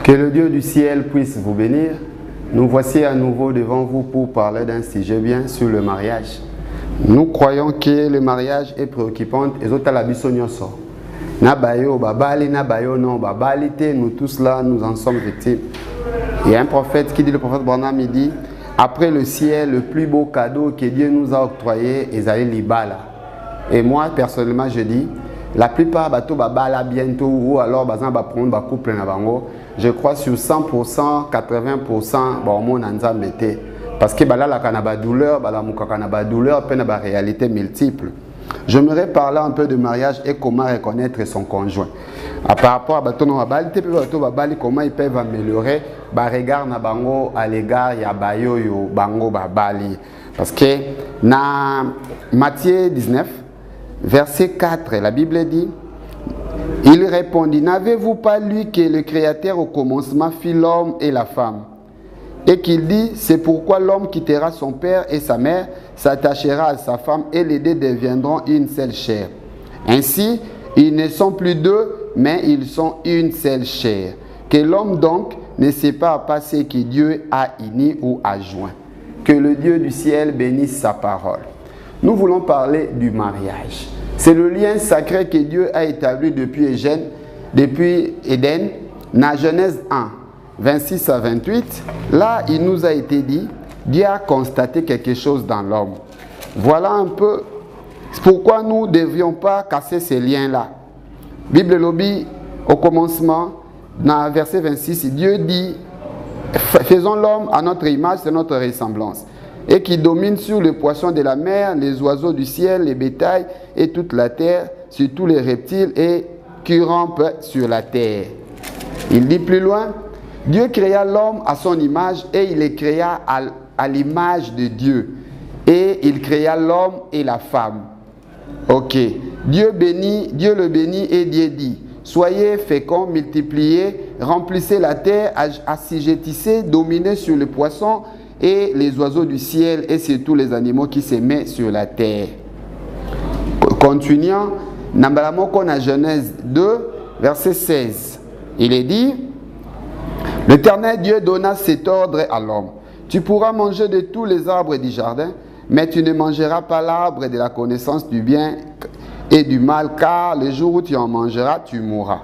Que le Dieu du ciel puisse vous bénir. Nous voici à nouveau devant vous pour parler d'un sujet bien sur le mariage. Nous croyons que le mariage est préoccupant et autres la bisognoso. Nabayo, babali, nabayo, non, babalité, nous tous là, nous en sommes victimes. Il y a un prophète qui dit, le prophète Branham, il dit, après le ciel, le plus beau cadeau que Dieu nous a octroyé, est allé l'ibala. Et moi, personnellement, je dis, la plupart bateaux babala bientôt ou alors bazan ba prendre ba couple na bango, je crois sur 100%, 80% bon mon nzambete parce que bala la kanaba douleur, bala muka kanaba douleur, peine ba réalité multiple. J'aimerais parler un peu de mariage et comment reconnaître son conjoint. Par rapport à bateau no babali, comment ils peuvent améliorer ba regard na bango à l'égard ya bayo yo bango babali parce que na Matthieu 19 verset 4, la Bible dit, il répondit, n'avez-vous pas lu que le Créateur au commencement fit l'homme et la femme? Et qu'il dit, c'est pourquoi l'homme quittera son père et sa mère, s'attachera à sa femme et les deux deviendront une seule chair. Ainsi, ils ne sont plus deux, mais ils sont une seule chair. Que l'homme donc ne sépare pas ce que Dieu a uni ou a joint. Que le Dieu du ciel bénisse sa parole. Nous voulons parler du mariage. C'est le lien sacré que Dieu a établi depuis Éden, dans Genèse 1, 26 à 28. Là, il nous a été dit, Dieu a constaté quelque chose dans l'homme. Voilà un peu pourquoi nous ne devions pas casser ces liens-là. Bible lobby, au commencement, dans verset 26, Dieu dit, faisons l'homme à notre image, c'est notre ressemblance. Et qui domine sur les poissons de la mer, les oiseaux du ciel, les bétails et toute la terre, sur tous les reptiles et qui rampent sur la terre. Il dit plus loin, Dieu créa l'homme à son image et il les créa à l'image de Dieu. Et il créa l'homme et la femme. Ok. Dieu le bénit et Dieu dit, soyez féconds, multipliez, remplissez la terre, assujettissez, dominez sur les poissons, et les oiseaux du ciel et sur tous les animaux qui se mettent sur la terre. Continuant, dans Genèse 2, verset 16, il est dit, l'Éternel Dieu donna cet ordre à l'homme. Tu pourras manger de tous les arbres du jardin, mais tu ne mangeras pas l'arbre de la connaissance du bien et du mal, car le jour où tu en mangeras, tu mourras.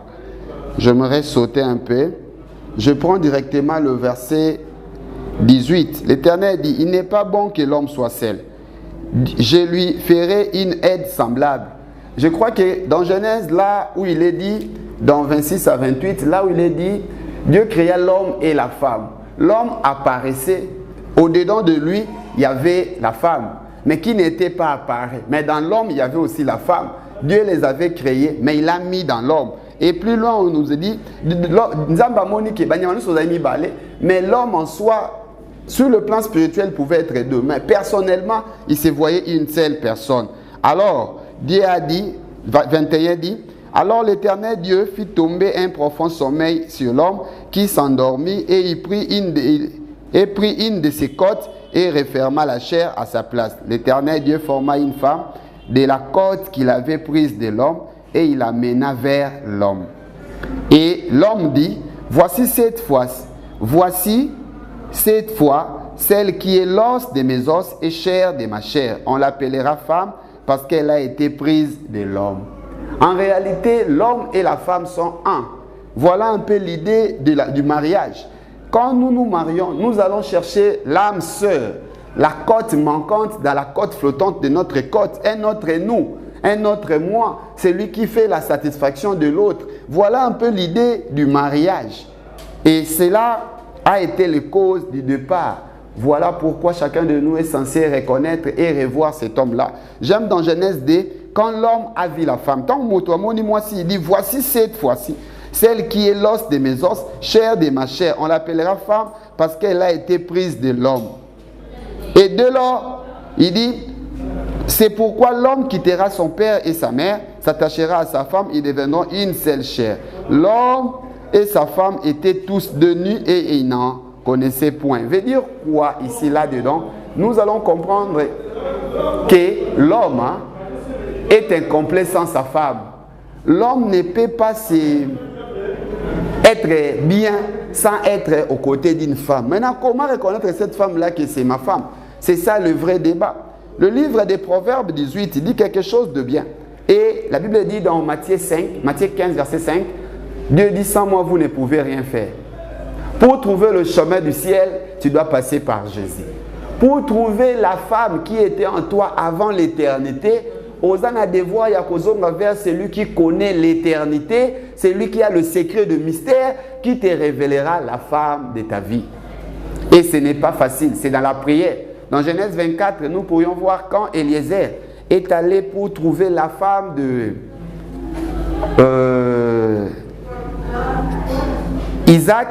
J'aimerais sauter un peu. Je prends directement le verset 18, l'Éternel dit, il n'est pas bon que l'homme soit seul. Je lui ferai une aide semblable. Je crois que dans Genèse, là où il est dit, dans 26 à 28, là où il est dit, Dieu créa l'homme et la femme. L'homme apparaissait, au-dedans de lui, il y avait la femme, mais qui n'était pas apparue. Mais dans l'homme, il y avait aussi la femme. Dieu les avait créés, mais il l'a mis dans l'homme. Et plus loin, on nous a dit, mais l'homme en soi, sur le plan spirituel, pouvait être deux. Mais personnellement, il se voyait une seule personne. Alors, Dieu a dit, 21 dit, alors l'Éternel Dieu fit tomber un profond sommeil sur l'homme qui s'endormit et il prit une de ses côtes et referma la chair à sa place. L'Éternel Dieu forma une femme de la côte qu'il avait prise de l'homme et il l'amena vers l'homme. Et l'homme dit, voici cette fois, celle qui est l'os de mes os et chair de ma chair. On l'appellera femme parce qu'elle a été prise de l'homme. En réalité, l'homme et la femme sont un. Voilà un peu l'idée du mariage. Quand nous nous marions, nous allons chercher l'âme sœur, la côte manquante dans la côte flottante de notre côte, un autre nous, un autre moi, celui qui fait la satisfaction de l'autre. Voilà un peu l'idée du mariage. Et cela a été la cause du départ. Voilà pourquoi chacun de nous est censé reconnaître et revoir cet homme-là. J'aime dans Genèse 2, quand l'homme a vu la femme, tant il dit, voici cette fois-ci, celle qui est l'os de mes os, chair de ma chair. On l'appellera femme parce qu'elle a été prise de l'homme. Et de lors, il dit, c'est pourquoi l'homme quittera son père et sa mère, s'attachera à sa femme, ils deviendront une seule chair. L'homme et sa femme étaient tous de nus et ils n'en connaissaient point. Veut dire quoi ici, là-dedans? Nous allons comprendre que l'homme est incomplet sans sa femme. L'homme ne peut pas être bien sans être aux côtés d'une femme. Maintenant, comment reconnaître cette femme-là que c'est ma femme? C'est ça le vrai débat. Le livre des Proverbes 18, il dit quelque chose de bien. Et la Bible dit dans Matthieu 15, verset 5, Dieu dit, sans moi, vous ne pouvez rien faire. Pour trouver le chemin du ciel, tu dois passer par Jésus. Pour trouver la femme qui était en toi avant l'éternité, Osana devoir yakozonga vers celui qui connaît l'éternité, celui qui a le secret de mystère, qui te révélera la femme de ta vie. Et ce n'est pas facile, c'est dans la prière. Dans Genèse 24, nous pourrions voir quand Eliezer est allé pour trouver la femme de Isaac,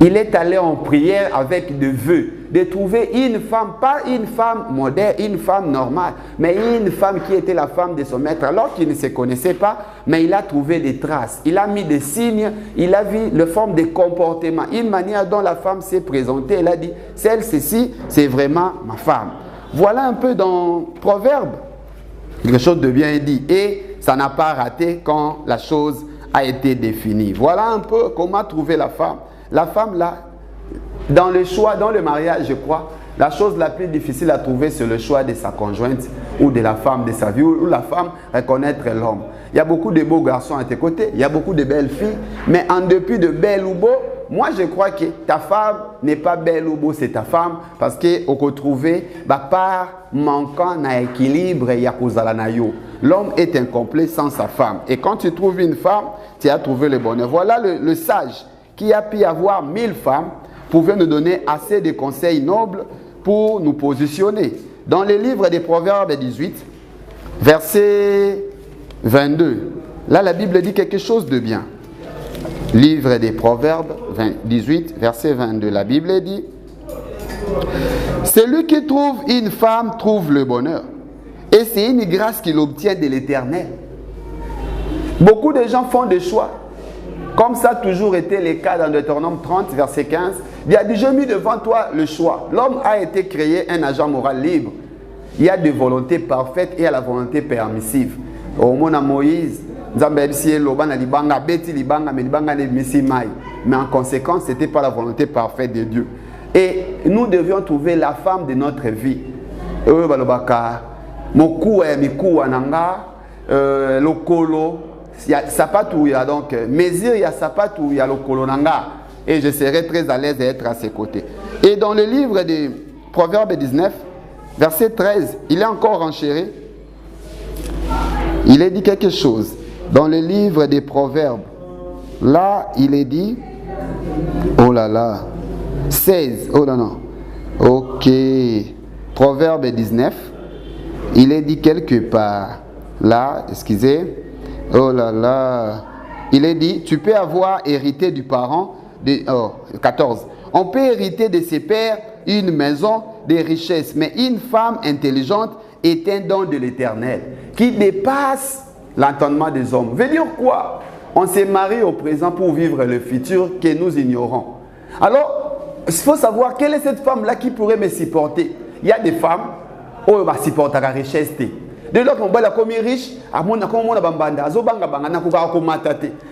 il est allé en prière avec des vœux, de trouver une femme, pas une femme moderne, une femme normale, mais une femme qui était la femme de son maître, alors qu'il ne se connaissait pas, mais il a trouvé des traces, il a mis des signes, il a vu la forme de comportement, une manière dont la femme s'est présentée, elle a dit, celle-ci, c'est vraiment ma femme. Voilà un peu dans Proverbe, quelque chose de bien dit, et ça n'a pas raté quand la chose a été définie. Voilà un peu comment trouver la femme. La femme là, dans le choix, dans le mariage, je crois, la chose la plus difficile à trouver, c'est le choix de sa conjointe ou de la femme de sa vie, ou la femme reconnaître l'homme. Il y a beaucoup de beaux garçons à tes côtés, il y a beaucoup de belles filles, mais en dépit de belle ou beau, moi je crois que ta femme n'est pas belle ou beau, c'est ta femme, parce qu'on peut trouver, par manquant d'équilibre, l'homme est incomplet sans sa femme. Et quand tu trouves une femme, tu as trouvé le bonheur. Voilà le sage qui a pu avoir 1000 femmes, pouvait nous donner assez de conseils nobles pour nous positionner. Dans le livre des Proverbes 18, verset 22, là la Bible dit quelque chose de bien. Livre des Proverbes 18, verset 22, la Bible dit, celui qui trouve une femme trouve le bonheur, et c'est une grâce qu'il obtient de l'Éternel. Beaucoup de gens font des choix. Comme ça a toujours été le cas dans Deutéronome 30, verset 15. Il a dit, j'ai mis devant toi le choix. L'homme a été créé un agent moral libre. Il y a des volontés parfaites et il y a la volonté permissive. Au moment de Moïse, mais en conséquence, ce n'était pas la volonté parfaite de Dieu. Et nous devions trouver la femme de notre vie. Il y a sapatou, il y a donc mesure, il y a sapatou, il y a le kolonanga. Et je serai très à l'aise d'être à ses côtés. Et dans le livre des Proverbes 19, verset 13, il est encore renchéri. Il est dit quelque chose. Dans le livre des Proverbes, là, il est dit, oh là là, 16, oh là non, ok, Proverbe 19, il est dit quelque part, là, excusez, oh là là. Il est dit, tu peux avoir hérité du parent, 14. On peut hériter de ses pères une maison, des richesses, mais une femme intelligente est un don de l'Éternel qui dépasse l'entendement des hommes. Veut dire quoi? On s'est marié au présent pour vivre le futur que nous ignorons. Alors, il faut savoir quelle est cette femme-là qui pourrait me supporter. Il y a des femmes qui supportent la richesse. Dès lors qu'on va commis riche, il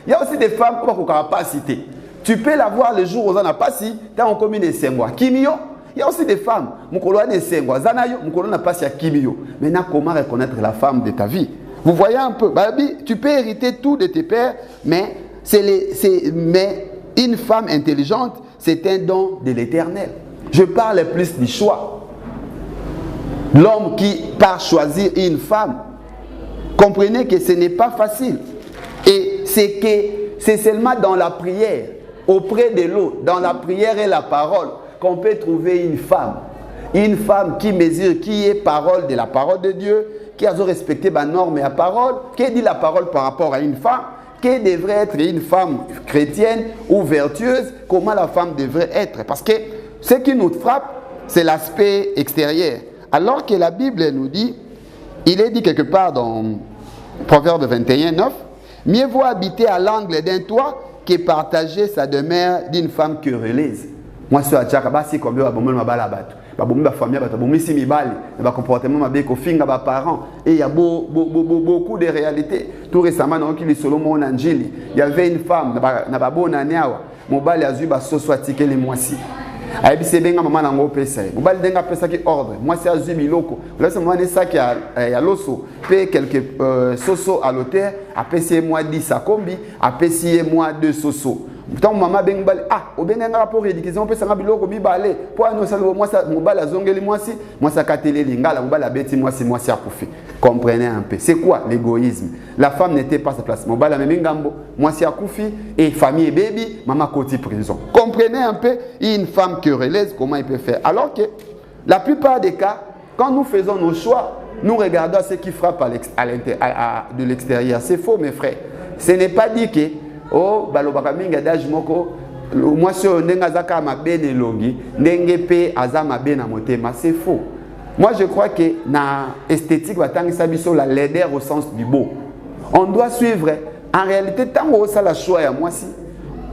y a aussi des femmes qui ne peuvent pas citer. Tu peux la voir le jour où on n'a pas si, tu as un commis de Sengwa. Kimio, il y a aussi des femmes. Mukolo de Sengwa. Zanayo, Mukolo n'a pas si à Kimio. Maintenant, comment reconnaître la femme de ta vie? Vous voyez un peu, Babi, tu peux hériter tout de tes pères, mais, mais une femme intelligente, c'est un don de l'Éternel. Je parle plus du choix. L'homme qui part choisir une femme, comprenez que ce n'est pas facile. Et c'est seulement dans la prière, auprès de l'autre, dans la prière et la parole, qu'on peut trouver une femme. Une femme qui mesure, qui est parole de la parole de Dieu, qui a respecté la norme et la parole, qui dit la parole par rapport à une femme, qui devrait être une femme chrétienne ou vertueuse, comment la femme devrait être. Parce que ce qui nous frappe, c'est l'aspect extérieur. Alors que la Bible nous dit, il est dit quelque part dans Proverbe 21, 9, mieux vaut habiter à l'angle d'un toit que partager sa demeure d'une femme querelleuse. Moi, je suis à comme parents. Et il y a beaucoup de réalités. Tout récemment, il y avait une femme, mobali azui ba soso atikeli mwasi. Ayebi se benga mama nango pesa. Mobali denga pesa ki ordre. Mwasi azui biloko. Là c'est moi ne ça qui a loso paye quelques soso à l'hôtel, a payé moi 10 à combi, a payé moi 2 soso. Tant maman benga bali au benga rapport éducation pesa nga biloko mibale. Po ano ça moi ça mobali azongeli mwasi, moi ça katele lingala mobali abeti mwasi a koufi. Comprenez un peu. C'est quoi l'égoïsme? La femme n'était pas à sa place. Mobali amemi ngambo, mwasi a koufi et famille et baby, maman koti prison. Comprenez un peu une femme querelleuse comment il peut faire. Alors que la plupart des cas, quand nous faisons nos choix, nous regardons ce qui frappe de l'extérieur. C'est faux mes frères. Ce n'est pas dit que oh balobaka minga d'âge moko moi si ndenga zaka mabene longi ndenge pe azama bena motema, c'est faux. Moi je crois que na esthétique batangisa biso la laideur au sens du beau. On doit suivre en réalité tant au ça la choix ya moi si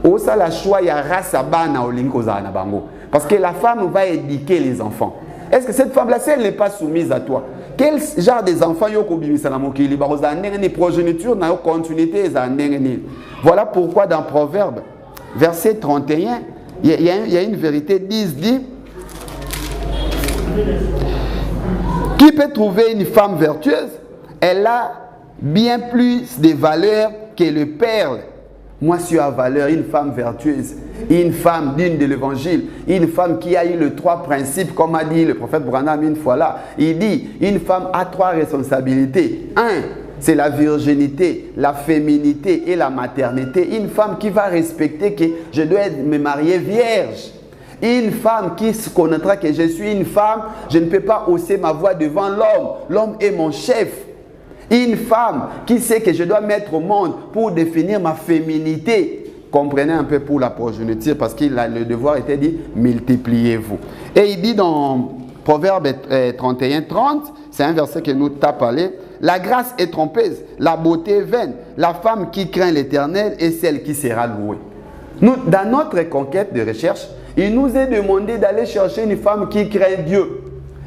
au ça la choix ya race bana olingo za na bango parce que la femme va éduquer les enfants. Est-ce que cette femme là si elle n'est pas soumise à toi, quel genre des enfants yo kobimisa na mokili ba za ndenge ni progéniture na yo continuité za ndenge ni. Voilà pourquoi dans Proverbe verset 31 il y a une vérité dit qui peut trouver une femme vertueuse? Elle a bien plus de valeur que le perle. Moi, sur la valeur, une femme vertueuse, une femme digne de l'évangile, une femme qui a eu les 3 principes, comme a dit le prophète Branham une fois là. Il dit, une femme a 3 responsabilités. 1, c'est la virginité, la féminité et la maternité. Une femme qui va respecter que je dois me marier vierge. Une femme qui se connaîtra que je suis une femme, je ne peux pas hausser ma voix devant l'homme. L'homme est mon chef. Une femme qui sait que je dois mettre au monde pour définir ma féminité. Comprenez un peu pour la progéniture parce que le devoir était dit multipliez-vous. Et il dit dans Proverbe 31, 30, c'est un verset que nous tapons aller. La grâce est trompeuse, la beauté est vaine. La femme qui craint l'Éternel est celle qui sera louée. Nous, dans notre conquête de recherche, il nous est demandé d'aller chercher une femme qui craint Dieu.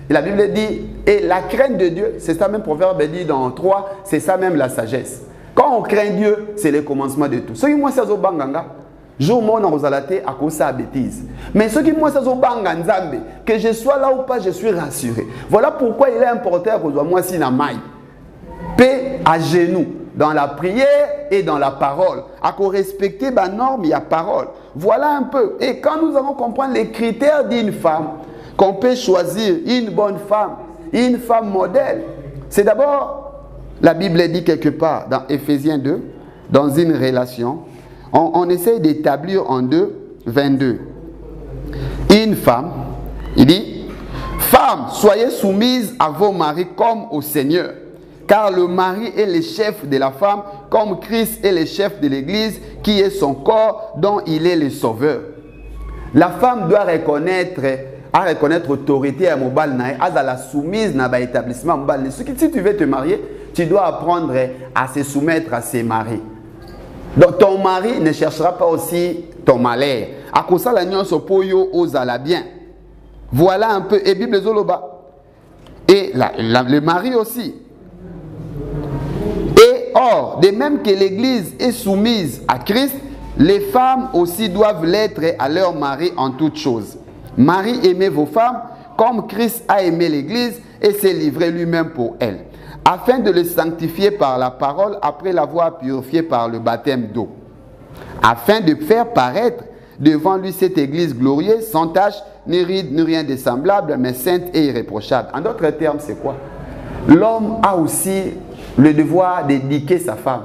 Et la Bible dit, et la crainte de Dieu, c'est ça même Proverbe dit dans 3, c'est ça même la sagesse. Quand on craint Dieu, c'est le commencement de tout. Ce qui moi c'est au banganga, jour mon rozalate à cause de bêtise. Mais ce qui moi c'est au banganga, que je sois là ou pas, je suis rassuré. Voilà pourquoi il est important que moi si na maille, paix à genoux. Dans la prière et dans la parole. À respecter la norme, il y a parole. Voilà un peu. Et quand nous allons comprendre les critères d'une femme, qu'on peut choisir une bonne femme, une femme modèle, c'est d'abord, la Bible dit quelque part dans Éphésiens 2, dans une relation, on essaie d'établir en 2, 22. Une femme, il dit, femmes, soyez soumises à vos maris comme au Seigneur. Car le mari est le chef de la femme, comme Christ est le chef de l'Église, qui est son corps, dont il est le sauveur. La femme doit reconnaître l'autorité à mobile, à la soumise à l'établissement mobile. Si tu veux te marier, tu dois apprendre à se soumettre à ses maris. Donc ton mari ne cherchera pas aussi ton malheur. À cause de la nuance poyo aux ala bien. Voilà un peu. Et Bible Zoloba. Et le mari aussi. Et or, de même que l'Église est soumise à Christ, les femmes aussi doivent l'être à leur mari en toutes choses. Marie, aimez vos femmes comme Christ a aimé l'Église et s'est livré lui-même pour elle, afin de le sanctifier par la parole après l'avoir purifié par le baptême d'eau, afin de faire paraître devant lui cette Église glorieuse, sans tache, ni ride, ni rien de semblable, mais sainte et irréprochable. En d'autres termes, c'est quoi? L'homme a aussi le devoir d'éduquer sa femme.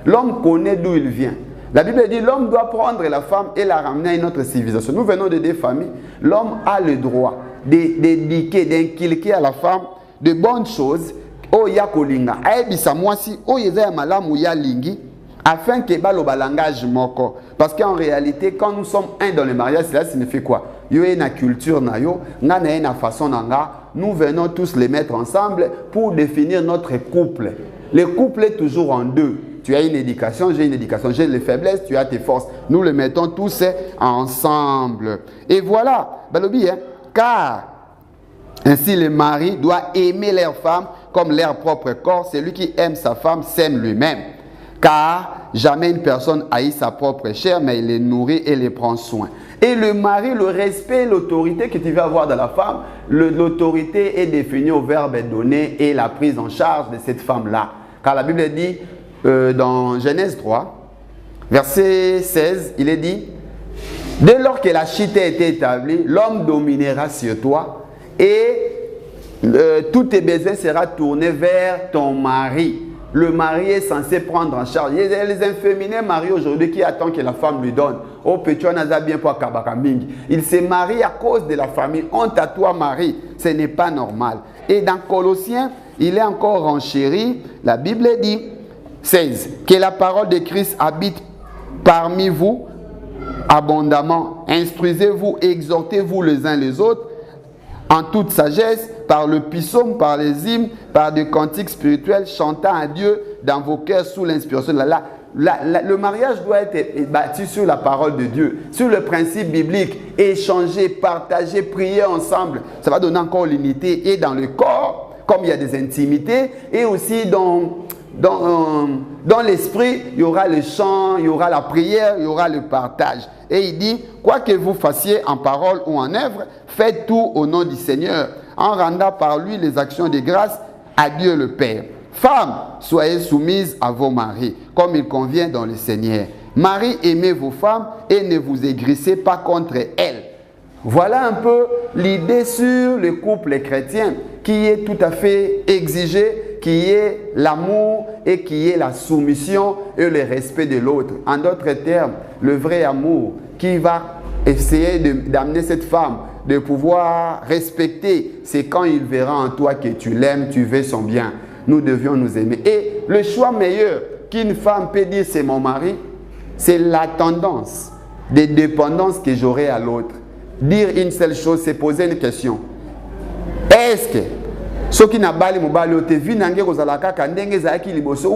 L'homme connaît d'où il vient. La Bible dit l'homme doit prendre la femme et la ramener à une autre civilisation. Nous venons de des familles. L'homme a le droit d'éduquer, d'inculquer à la femme de bonnes choses. Oh ya kolinga, aebisa mwasi, oh yeza malamu ya lingi, afin que baloba langage moko. Parce qu'en réalité, quand nous sommes un dans le mariage, cela signifie quoi? Yo na culture na yo, na na façon nanga. Nous venons tous les mettre ensemble pour définir notre couple. Le couple est toujours en deux. Tu as une éducation, j'ai une éducation, j'ai les faiblesses, tu as tes forces. Nous les mettons tous ensemble. Et voilà, balobi, hein? Car ainsi les maris doivent aimer leur femme comme leur propre corps. Celui qui aime sa femme s'aime lui-même. Car jamais une personne haït sa propre chair, mais il les nourrit et les prend soin. Et le mari, le respect, l'autorité que tu veux avoir dans la femme, l'autorité est définie au verbe donné et la prise en charge de cette femme-là. Car la Bible dit dans Genèse 3, verset 16, il est dit: dès lors que la chute a été établie, l'homme dominera sur toi et tous tes besoins seront tournés vers ton mari. Le mari est censé prendre en charge. Il y a les inféminés mariés aujourd'hui qui attendent que la femme lui donne. Oh, petit, on a bien pour Kabakamingi. Il se marie à cause de la famille. Honte à toi, mari. Ce n'est pas normal. Et dans Colossiens, il est encore renchéri. La Bible dit 16, que la parole de Christ habite parmi vous abondamment. Instruisez-vous, exhortez-vous les uns les autres en toute sagesse, par le psaume, par les hymnes, par des cantiques spirituels, chantant à Dieu dans vos cœurs sous l'inspiration de Allah. Le mariage doit être bâti sur la parole de Dieu, sur le principe biblique, échanger, partager, prier ensemble. Ça va donner encore l'unité et dans le corps, comme il y a des intimités, et aussi dans l'esprit, il y aura le chant, il y aura la prière, il y aura le partage. Et il dit, quoi que vous fassiez en parole ou en œuvre, faites tout au nom du Seigneur, en rendant par lui les actions de grâce à Dieu le Père. Femmes, soyez soumises à vos maris, comme il convient dans le Seigneur. Maris, aimez vos femmes et ne vous aigrissez pas contre elles. Voilà un peu l'idée sur le couple chrétien qui est tout à fait exigé, qui est l'amour et qui est la soumission et le respect de l'autre. En d'autres termes, le vrai amour qui va essayer d'amener cette femme de pouvoir respecter, c'est quand il verra en toi que tu l'aimes, tu veux son bien. Nous devions nous aimer. Et le choix meilleur qu'une femme peut dire c'est mon mari, c'est la tendance de dépendance que j'aurai à l'autre. Dire une seule chose, c'est poser une question. Est-ce que ce qui n'a pas ou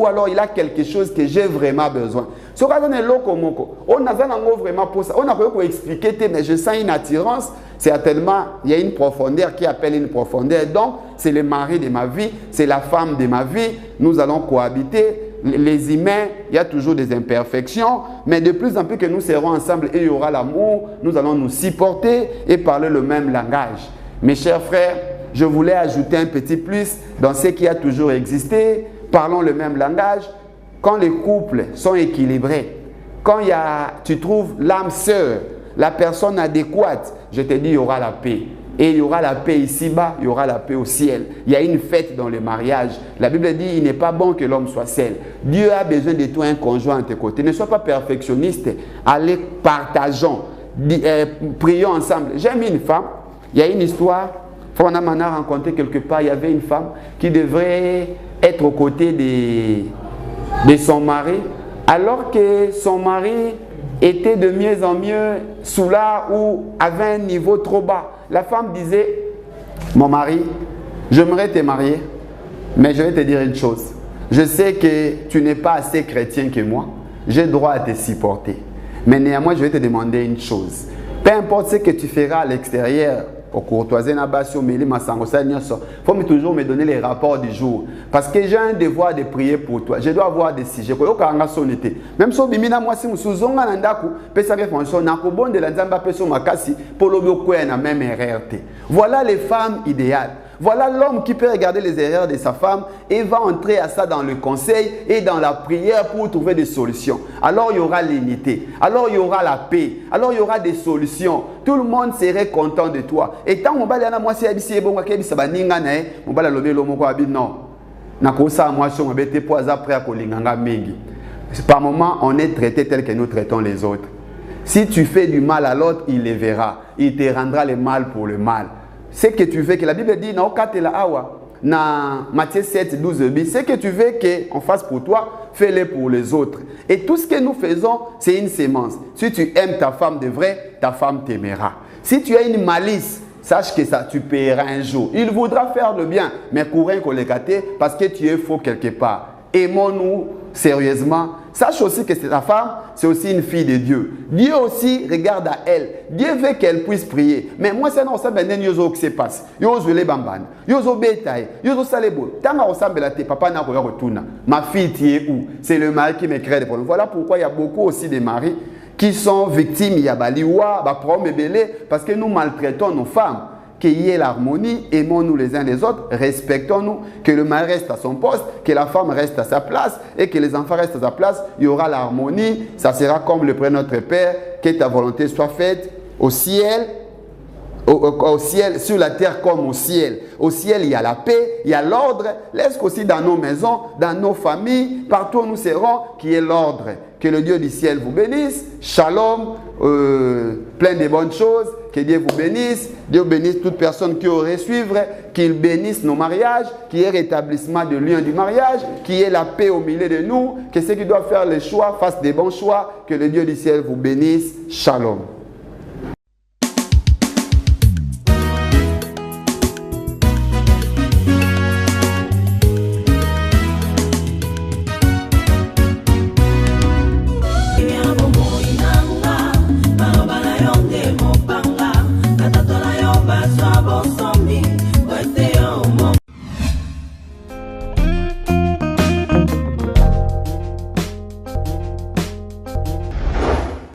alors il a quelque chose que j'ai vraiment besoin. Ce qu'on a vraiment pour ça, on a pu expliquer, mais je sens une attirance. Certainement, il y a une profondeur qui appelle une profondeur. Donc, c'est le mari de ma vie, c'est la femme de ma vie. Nous allons cohabiter. Les humains, il y a toujours des imperfections, mais de plus en plus que nous serons ensemble et il y aura l'amour, nous allons nous supporter et parler le même langage. Mes chers frères, je voulais ajouter un petit plus dans ce qui a toujours existé. Parlons le même langage. Quand les couples sont équilibrés, quand tu trouves l'âme sœur, la personne adéquate, je te dis, il y aura la paix. Et il y aura la paix ici-bas, il y aura la paix au ciel. Il y a une fête dans le mariage. La Bible dit, il n'est pas bon que l'homme soit seul. Dieu a besoin de toi, un conjoint à tes côtés. Ne sois pas perfectionniste. Allez, partageons. Prions ensemble. J'aime une femme. Il y a une histoire. On a rencontré quelque part, il y avait une femme qui devrait être aux côtés de son mari, alors que son mari était de mieux en mieux soulard ou avait un niveau trop bas. La femme disait, mon mari, j'aimerais te marier, mais je vais te dire une chose. Je sais que tu n'es pas assez chrétien que moi, j'ai droit à te supporter. Mais néanmoins, je vais te demander une chose. Peu importe ce que tu feras à l'extérieur, au courtoisie nabasio meli masango ça nyoso, faut toujours me donner les rapports du jour parce que j'ai un devoir de prier pour toi. Je dois avoir des sujets ko yokanga sonete. Même so bimina moi si musuzonga na ndaku pesa ke fonction na ko bonde la nzamba peso makasi polo boko na même erreur te. Voilà les femmes idéales. Voilà l'homme qui peut regarder les erreurs de sa femme et va entrer à ça dans le conseil et dans la prière pour trouver des solutions. Alors il y aura l'unité, alors il y aura la paix, alors il y aura des solutions. Tout le monde serait content de toi. Et tant que moi si abisi bon ka bisa baninga na mon bala lobelo moko abi non. Na ko sa moi so mbete po après a kolinganga mingi. Par moment on est traité tel que nous traitons les autres. Si tu fais du mal à l'autre, il le verra. Il te rendra le mal pour le mal. Ce que tu veux que la Bible dit dans Matthieu 7, 12b, ce que tu veux qu'on fasse pour toi, fais-le pour les autres. Et tout ce que nous faisons, c'est une sémence. Si tu aimes ta femme de vrai, ta femme t'aimera. Si tu as une malice, sache que ça, tu paieras un jour. Il voudra faire le bien, mais courir qu'on les gâte parce que tu es faux quelque part. aimons-nous sérieusement. Sache aussi que ta femme, c'est aussi une fille de Dieu. Dieu aussi regarde à elle. Dieu veut qu'elle puisse prier. Mais moi, c'est non, ça me dit que se passe. Yozo les bamban, yozo betaille, yozo salebo. Tant ressemble à tes papa n'a pas retourné. Ma fille, tu es où? C'est le mari qui me crée des problèmes. Voilà pourquoi il y a beaucoup aussi de maris qui sont victimes. Il y a baliwa, problème belé, parce que nous maltraitons nos femmes. Qu'il y ait l'harmonie, aimons-nous les uns les autres, respectons-nous, que le mari reste à son poste, que la femme reste à sa place et que les enfants restent à sa place. Il y aura l'harmonie, ça sera comme le prie notre Père, que ta volonté soit faite au ciel, au ciel, sur la terre comme au ciel. Au ciel, il y a la paix, il y a l'ordre. Laisse qu'aussi dans nos maisons, dans nos familles, partout où nous serons, qu'il y ait l'ordre. Que le Dieu du ciel vous bénisse. Shalom, plein de bonnes choses. Que Dieu vous bénisse. Dieu bénisse toute personne qui aurait suivre. Qu'il bénisse nos mariages. Qu'il y ait rétablissement de l'union du mariage. Qu'il y ait la paix au milieu de nous. Que ceux qui doivent faire les choix fassent des bons choix. Que le Dieu du ciel vous bénisse. Shalom. Baba na yonde mopanga, katatola yo baswa bosomi.